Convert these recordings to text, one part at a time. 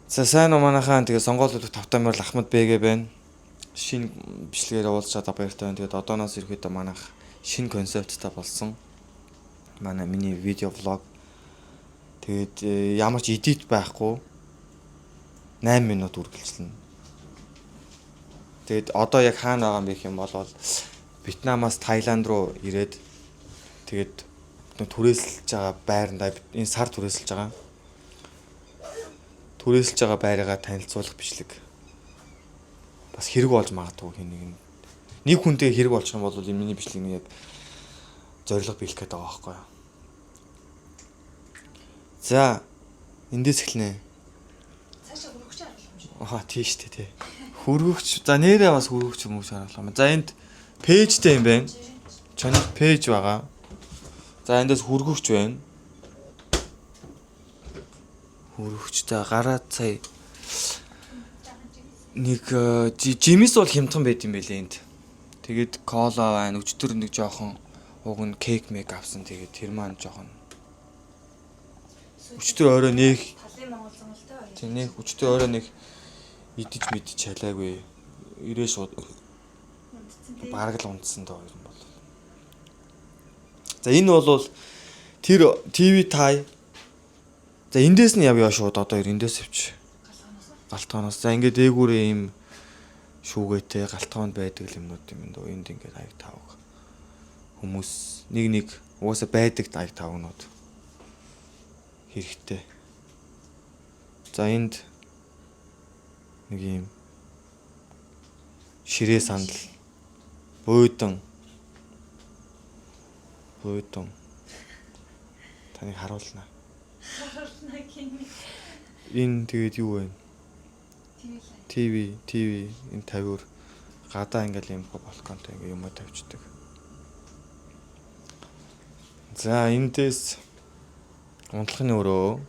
За сайн уу манайхаа тэгээ сонгоолууд тавтамаар Ахмад БГ байна. Шинэ бичлэгээр уулзаад баяртай байна. Тэгээд одооноос ирэхэд манайх шинэ концепттай болсон. Миний видео влог. Тэгээд ямар ч эдит байхгүй 8 минут үргэлжлэнэ. Тэгээд одоо яг хаана байгаа юм бэ гэх юм бол Вьетнамаас Таиланд руу ирээд тэгээд түрээсэлж байгаа байрандаа энэ сар түрээсэлж байгаа. Түрээсэлж байгаа байраагаа танилцуулах бичлэг. Бас хэрэг болж магадгүй хин нэг хүнтэй хэрэг болчих юм бол миний бичлэг яг зориг биелэх гээд байгаа байхгүй юу. За эндээс эхэлнэ. Цаашаа хөргөч харуулах юм шиг. Аа тийш тий. Хөргөгч. За нэрээ бас хөргөгч юм уу харуулах юм. За энд пэйжтэй юм байна. Чанар пэйж байгаа. За эндээс хөргөгч байна. Хөргөгчтэй гараад сая нэг жимис бол хямдхан байт юм байлээ энд. Тэгээд кола байна. Өчтөр нэг жоохон уг нь кейк мэг авсан. Тэгээд тэр маань жоохон өчтөр орой нэг талын Монгол зонголтой байна. тийм нэг өчтөр орой нэг идэж мэдчих чалаагүй. Ирээ шууд бараг л унтсан доо юм бол. За энэ бол тэр ТV тай. За эндээс нь явъя шууд одоо эндээс авч. Галтгооноос. За ингээд дээгүүрээ ийм шүүгээтэй галтгоонд байдаг юмнууд юм дөө. Энд ингээд аяг тавг. Хүмүүс нэг угаасаа байдаг аяг тавгнууд. Хэрэгтэй. За энд нэг ийм ширээ сандал бөөдөн таныг харуулна. Харуулна гин. Энэ тэгээд юу вэ? ТV энэ тавиур гадаа ингээл юм балконтой ингээ юм тавьчихдаг. За эндээс унтлахын өрөө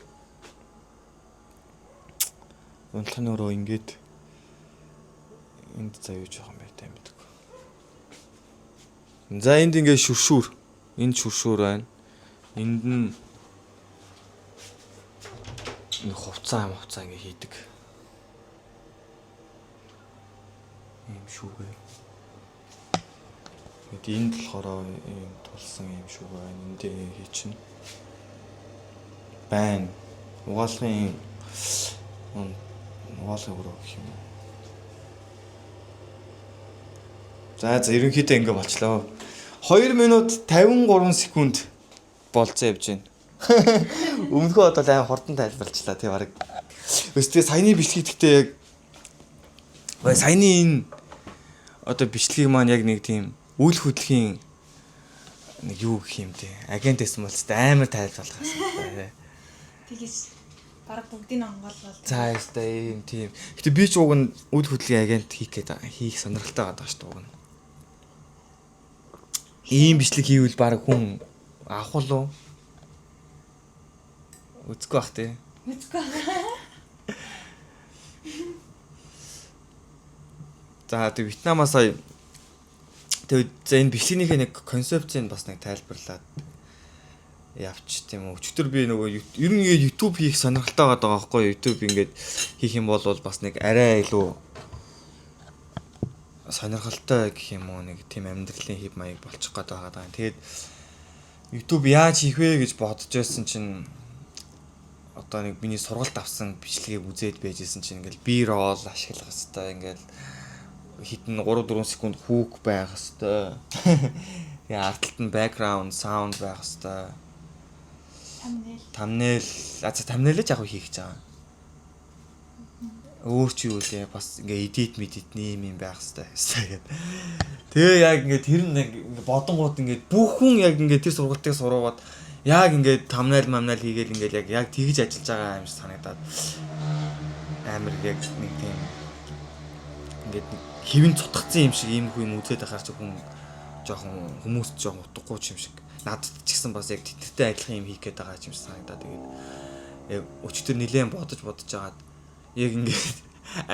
ингээд энд заа юу жоох юм байтай юм байдаг. За энд ингээ шүршүүр. Энд шүршүүр байна. Энд нь нэг хувцаа ингээ хийдэг. Ийм шүүгээ. Энд энд болохоор ийм тулсан ийм шүүгээ байна. Энд хийчихнэ. Байна. Угаалгын өрөө гэх юм уу. За ерөнхийдөө ингээ болчлоо. 2 минут 53 секунд болцоо явж байна. Өмнөхөө одоо аа хурдан тайлбарлачлаа тий барыг. Өстэй саяны бичлэг гэхдээ яг саяны энэ одоо бичлэгийг маань яг нэг тийм үйл хөдлөлийн нэг юу гэх юм те агент гэсэн бол амар тайлбарлах гэсэн. Тэгээс бараг бүгдийг онгоолвол. За ястай юм тийм. Гэтэ би ч уг нь үйл хөдлөлийн агент хийх сонирхолтой байгаа шүү дээ уг нь. Ийм бичлэг хийвэл бараг хүн авах уу? Үзэхгүй бах тий. Үзэхгүй. За тэг Вьетнамаас сая тэгээд за энэ бичлэгнийхээ нэг концепцийг бас нэг тайлбарлаад явчих тийм үү. Өчтөр би нөгөө ер нь YouTube хийх сонирхолтой байгаа байхгүй юу? YouTube ингээд хийх юм бол бас нэг арай илүү сонирхолтой гэх юм уу нэг тийм амьдралын хэв маяг болчих гээд байгаа даа. Тэгээд YouTube яаж хийх вэ гэж бодож байсан чинь одоо нэг миний сургалт авсан бичлэгийг үзээд байжсэн чинь ингээл B-roll ашиглах хэрэгтэй ингээл хитэн 3-4 секунд хүүк байх хэвээр. Тэгээ артталт нь background sound байх хэвээр. Thumbnail thumbnail-ж яг хийх гэж байгаа. Өөр чи юу лээ бас ингээ edit юм байх хэвээр. Тэгээ яг ингээ тэр нэг бодонгууд ингээ бүх хүн яг ингээ тэр сургалтыг сураад яг ингээ thumbnail хийгээл ингээ яг тэгж ажиллаж байгаа юм шиг санагдаад амар яг нэг тийм ингээ хэвэн цутгацсан юм шиг ийм хүн үзээд ахаар ч хүн жоохон хүмүүс жоохон утгагүй юм шиг надад ч гэсэн бас яг тэтэртэй адилхан юм хийх гээд байгаа юм шиг санагдаад тэгээд яг өчтөр нилээн бодож жагаад яг ингээд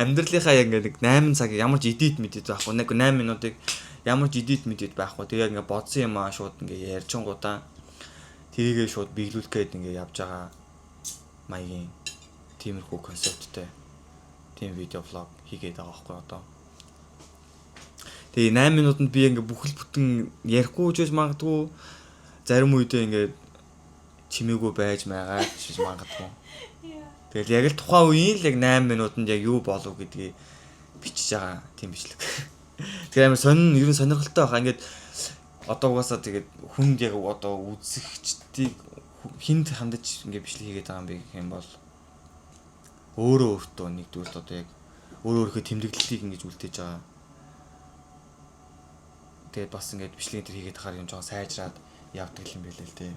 амьдралынхаа яг ингээд 8 цаг ямар ч эдит мэдээд байхгүй нэг 8 минутыг ямар ч эдит мэдээд байхгүй тэгээд ингээд бодсон юм аа шууд ингээд ярьчингуудаа тэрийгээ шууд биелүүлэх гээд ингээд явж байгаа маягийн тиймэрхүү концепттэй тийм видео влог хийгээд байгаа байхгүй одоо. Тэгээ 8 минутанд би ингээ бүхэл бүтэн ярихгүй ч гэж магадгүй зарим үедээ ингээ чимээгүй байж байгаа гэж магадгүй. Тэгэл яг л тухайн үеийн л яг 8 минутанд яг юу болов гэдгийг бичиж байгаа тийм бичлэг. Тэгээ амар сонин ер нь сонирхолтой байгаа. Ингээд одоо угаасаа тэгээд хүнд яг одоо үзэгчдийг хинд хандаж ингээ бичлэг хийгээд байгаа юм бэ гэх юм бол өөрөө өөртөө нэгдүгээр одоо яг өөрөө тэмдэглэлийг ингэж үлдээж байгаа. Тэгээд бас ингээд бичлэгийн төр хийгээд тахаар юм жоо сайжраад явдаг юм байлээ л дээ.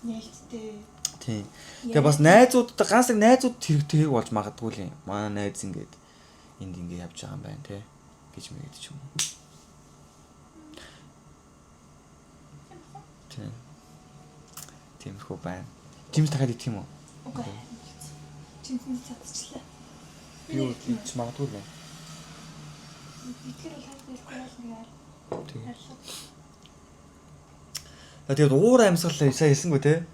Нээлттэй. Тийм. Тэгээ бас найзуудтай ганцлаг найзууд тэрэг болж магадгүй л юм. Манай найз ингээд энд ингээ явж байгаа юм байна те гэж мэгэд ч юм уу. Тийм. Тиймэрхүү байна. Жимс дахиад идэх юм уу? Окей. Чиний цацчлаа. Би юу ч магадгүй л байна. Итгэр бол хайртай байлгаар. Тийм. Тэгээд уур амьсгал сая хэлсэнгүй те.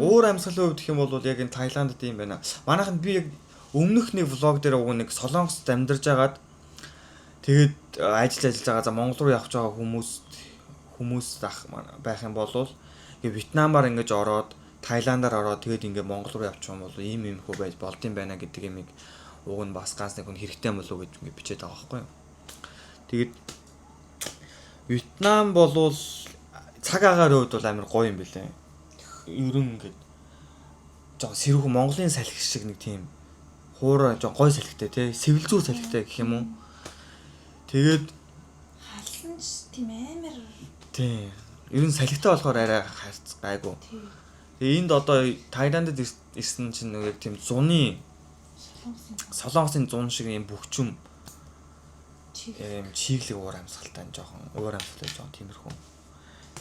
Уур амьсгалын хувьд гэх юм бол яг энэ Таиландд юм байна. Манайханд би яг өмнөх нэг влог дээр уг нэг Солонгост амьдарч агаад тэгээд ажиллаж байгаа за Монгол руу явж байгаа хүмүүс байх юм бол ингээ Вьетнамаар ингэж ороод Таиландаар ороод тэгээд ингээ Монгол руу явчих юм бол ийм хөө байж болдсон байна гэдэг юм уг нь бас ганц нэг хүн хэрэгтэй болов уу гэж ингээ бичээд байгаа байхгүй юу. Тэгээд Вьетнам болвол цаг агаар үед бол амар гоё юм билээ. Ер нь ингээд жоо сэрүүхэн Монголын салхи шиг нэг тийм хуурай жоо гой салхитай тий сэвэлзүүр салхитай гэх юм уу. Тэгээд халсан ч тийм амар. Тий. Ер нь салхитай болохоор арай гайгүй. Тэгээ энд одоо Таиландд ирсэн чинь нэг тийм зуны солонгосын зун шиг юм бөхчүм чиглэг уур амьсгалтай жоохон уур амьсгалтай жоохон тиймэрхүү.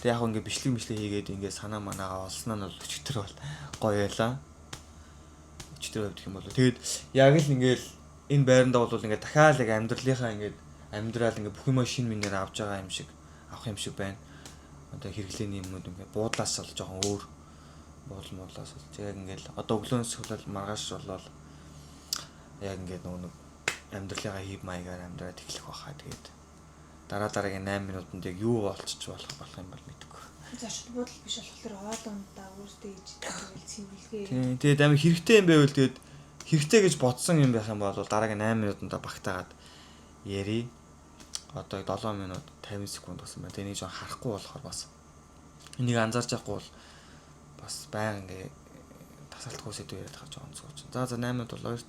Тэг яг ингээ бичлэг хийгээд ингээ санаа манаагаа олсноо нь бол өчтөр бол гоё байлаа. Өчтөр явах юм бол тэгээд яг л ингээл энэ байранда бол ингээ дахиад яг амьдралынхаа ингээ амьдрал ингээ бүх юм шинэ минээр авч байгаа юм шиг авах юм шиг байна. Одоо хэрэглээний юмнууд ингээ буудлаас бол жоохон өөр буулмуулаас яг ингээл одоо өглөөнөөс хөлөл маргааш болол яг ингээ нэг амьдралынхаа хийг маягаар амьдраад эхлэх байхаа тэгээд дараагийн 8 минутанд яг юу болчих болох юм бол мэдэхгүй. Зочд буудал биш болохоор хоолундаа өөртөө ээж тэгэл цэвэрлэгээ. Тийм. Тэгээд амар хэрэгтэй юм байвал тэгээд хэрэгтэй гэж бодсон юм байх юм бол дараагийн 8 минутанд багтаагаад яри. Одоо 7 минут 50 секунд болсон байна. Тэгээд нэг жоо харахгүй болохоор бас энийг анзаарч явахгүй бол бас баян ингээ тасалтгүй сэдв яриад байгаа жоохон цууч. За 8 минут бол 2